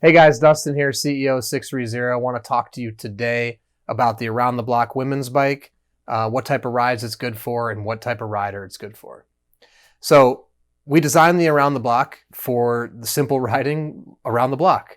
Hey guys, Dustin here, CEO of 630. I want to talk to you today about the Around the Block women's bike, what type of rides it's good for, and what type of rider it's good for. So we designed the Around the Block for the simple riding around the block.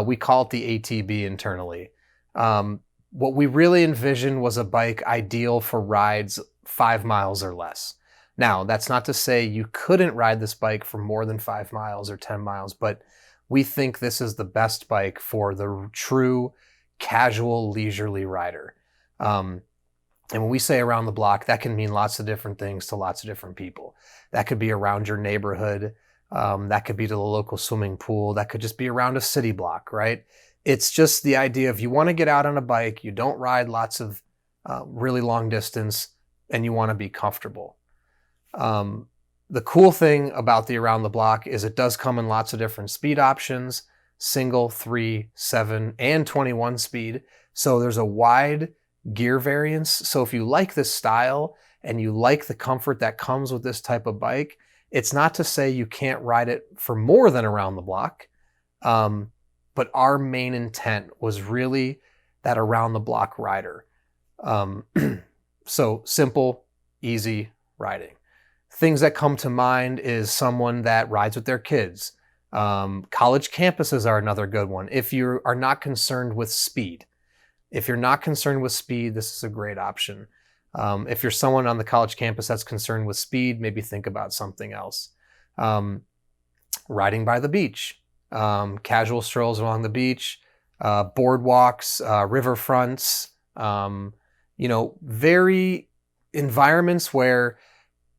We call it the ATB internally. What we really envisioned was a bike ideal for rides 5 miles or less. Now, that's not to say you couldn't ride this bike for more than 5 miles or 10 miles, but we think this is the best bike for the true casual leisurely rider. And when we say around the block, that can mean lots of different things to lots of different people. That could be around your neighborhood. That could be to the local swimming pool. That could just be around a city block, right? It's just the idea of you want to get out on a bike, you don't ride lots of really long distance, and you want to be comfortable. The cool thing about the Around the Block is it does come in lots of different speed options, single, 3, 7, and 21 speed. So there's a wide gear variance. So if you like this style and you like the comfort that comes with this type of bike, it's not to say you can't ride it for more than Around the Block. But our main intent was really that Around the Block rider. So simple, easy riding. Things that come to mind is someone that rides with their kids. College campuses are another good one. If you are not concerned with speed. If you're not concerned with speed, this is a great option. If you're someone on the college campus that's concerned with speed, maybe think about something else. Riding by the beach, casual strolls along the beach, boardwalks, riverfronts, very environments where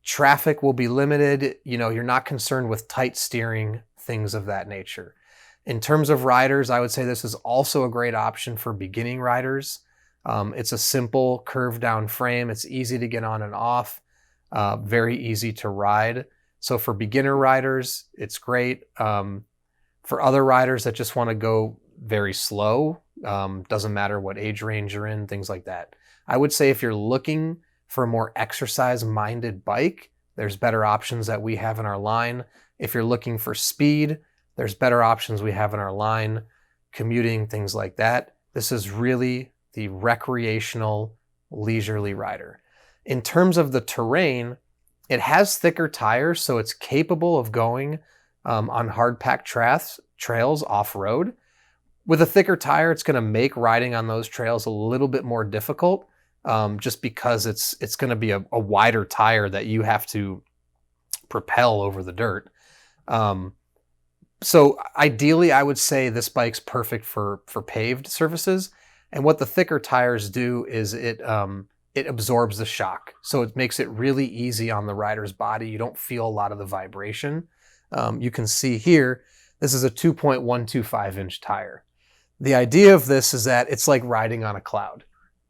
traffic will be limited. You're not concerned with tight steering, things of that nature. In terms of riders, I would say this is also a great option for beginning riders. It's a simple curved down frame. It's easy to get on and off, very easy to ride. So for beginner riders, it's great. For other riders that just want to go very slow, doesn't matter what age range you're in, things like that. I would say if you're looking for a more exercise-minded bike, there's better options that we have in our line. If you're looking for speed, there's better options we have in our line, commuting, things like that. This is really the recreational, leisurely rider. In terms of the terrain, it has thicker tires, so it's capable of going on hard-packed trails off-road. With a thicker tire, it's going to make riding on those trails a little bit more difficult. Just because it's going to be a wider tire that you have to propel over the dirt. So ideally, I would say this bike's perfect for paved surfaces. And what the thicker tires do is it absorbs the shock. So it makes it really easy on the rider's body. You don't feel a lot of the vibration. You can see here, this is a 2.125 inch tire. The idea of this is that it's like riding on a cloud.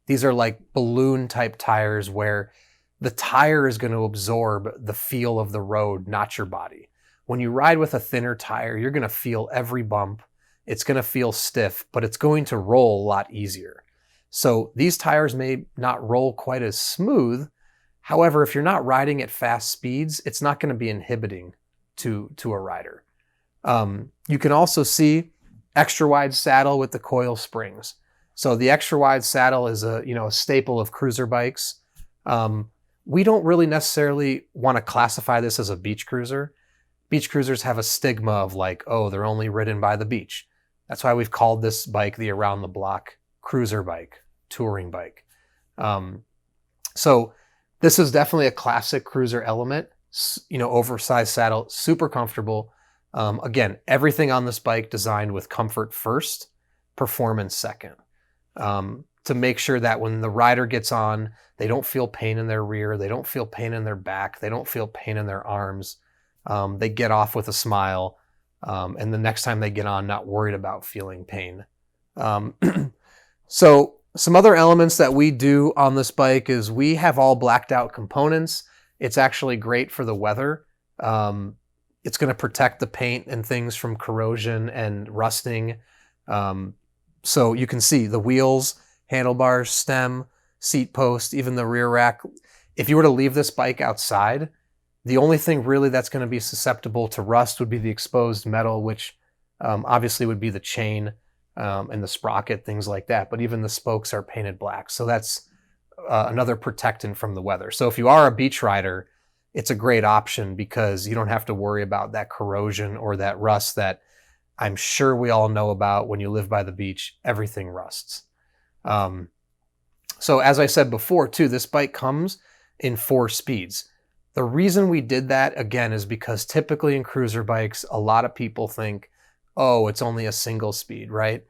These are like balloon type tires where the tire is going to absorb the feel of the road, not your body. When you ride with a thinner tire, you're going to feel every bump. It's going to feel stiff, but it's going to roll a lot easier. So these tires may not roll quite as smooth. However, if you're not riding at fast speeds, it's not going to be inhibiting to a rider. You can also see extra wide saddle with the coil springs. So the extra wide saddle is a staple of cruiser bikes. We don't really necessarily want to classify this as a beach cruiser. Beach cruisers have a stigma of like, oh, they're only ridden by the beach. That's why we've called this bike the Around the Block cruiser bike, touring bike. So this is definitely a classic cruiser element. Oversized saddle, super comfortable. Again, everything on this bike designed with comfort first, performance second. To make sure that when the rider gets on, they don't feel pain in their rear, they don't feel pain in their back, they don't feel pain in their arms. They get off with a smile, and the next time they get on, not worried about feeling pain. So some other elements that we do on this bike is we have all blacked out components. It's actually great for the weather. It's going to protect the paint and things from corrosion and rusting. So you can see the wheels, handlebars, stem, seat post, even the rear rack. If you were to leave this bike outside, the only thing really that's going to be susceptible to rust would be the exposed metal, which obviously would be the chain and the sprocket, things like that. But even the spokes are painted black. So that's another protectant from the weather. So if you are a beach rider, it's a great option because you don't have to worry about that corrosion or that rust that I'm sure we all know about. When you live by the beach, everything rusts. So as I said before too, this bike comes in 4 speeds. The reason we did that, again, is because typically in cruiser bikes, a lot of people think, oh, it's only a single speed, right?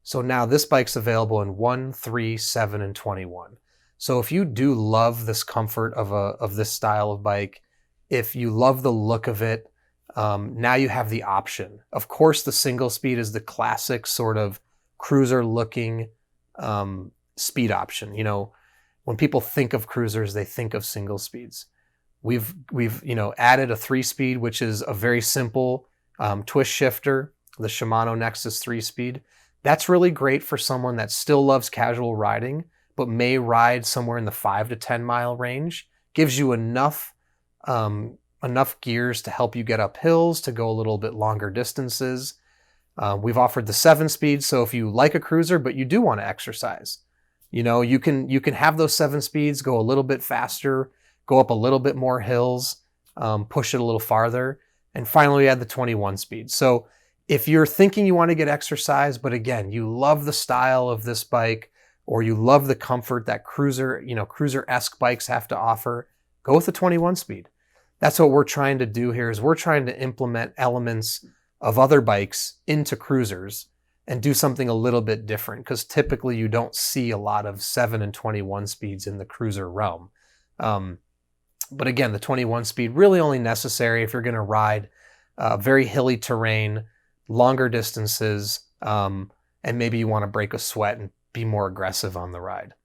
So now this bike's available in 1, 3, 7, and 21. So if you do love this comfort of this style of bike, if you love the look of it, now you have the option. Of course, the single speed is the classic sort of cruiser looking speed option. You know, when people think of cruisers, they think of single speeds. We've added a 3-speed, which is a very simple twist shifter, the Shimano Nexus 3-speed. That's really great for someone that still loves casual riding, but may ride somewhere in the 5 to 10 mile range. Gives you enough gears to help you get up hills, to go a little bit longer distances. We've offered the 7-speed, so if you like a cruiser but you do want to exercise, you can have those 7 speeds, go a little bit faster, go up a little bit more hills, push it a little farther. And finally, we add the 21 speed. So if you're thinking you want to get exercise, but again, you love the style of this bike, or you love the comfort that cruiser-esque bikes have to offer, go with the 21 speed. That's what we're trying to do here, is we're trying to implement elements of other bikes into cruisers and do something a little bit different, because typically you don't see a lot of 7 and 21 speeds in the cruiser realm. But again, the 21 speed really only necessary if you're going to ride very hilly terrain, longer distances, and maybe you want to break a sweat and be more aggressive on the ride.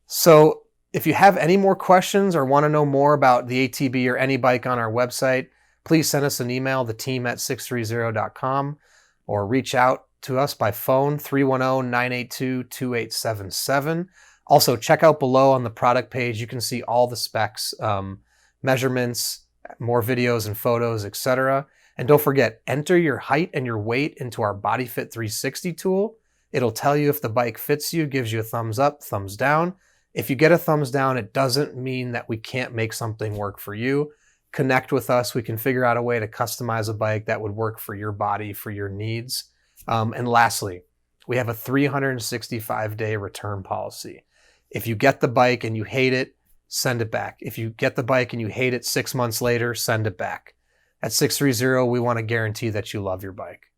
So if you have any more questions or want to know more about the ATB or any bike on our website, please send us an email, theteam@sixthreezero.com, or reach out to us by phone, 310-982-2877. Also, check out below on the product page. You can see all the specs, measurements, more videos and photos, etc. And don't forget, enter your height and your weight into our BodyFit 360 tool. It'll tell you if the bike fits you, gives you a thumbs up, thumbs down. If you get a thumbs down, it doesn't mean that we can't make something work for you. Connect with us. We can figure out a way to customize a bike that would work for your body, for your needs. And lastly, we have a 365-day return policy. If you get the bike and you hate it, send it back. If you get the bike and you hate it 6 months later, send it back. At 630, we want to guarantee that you love your bike.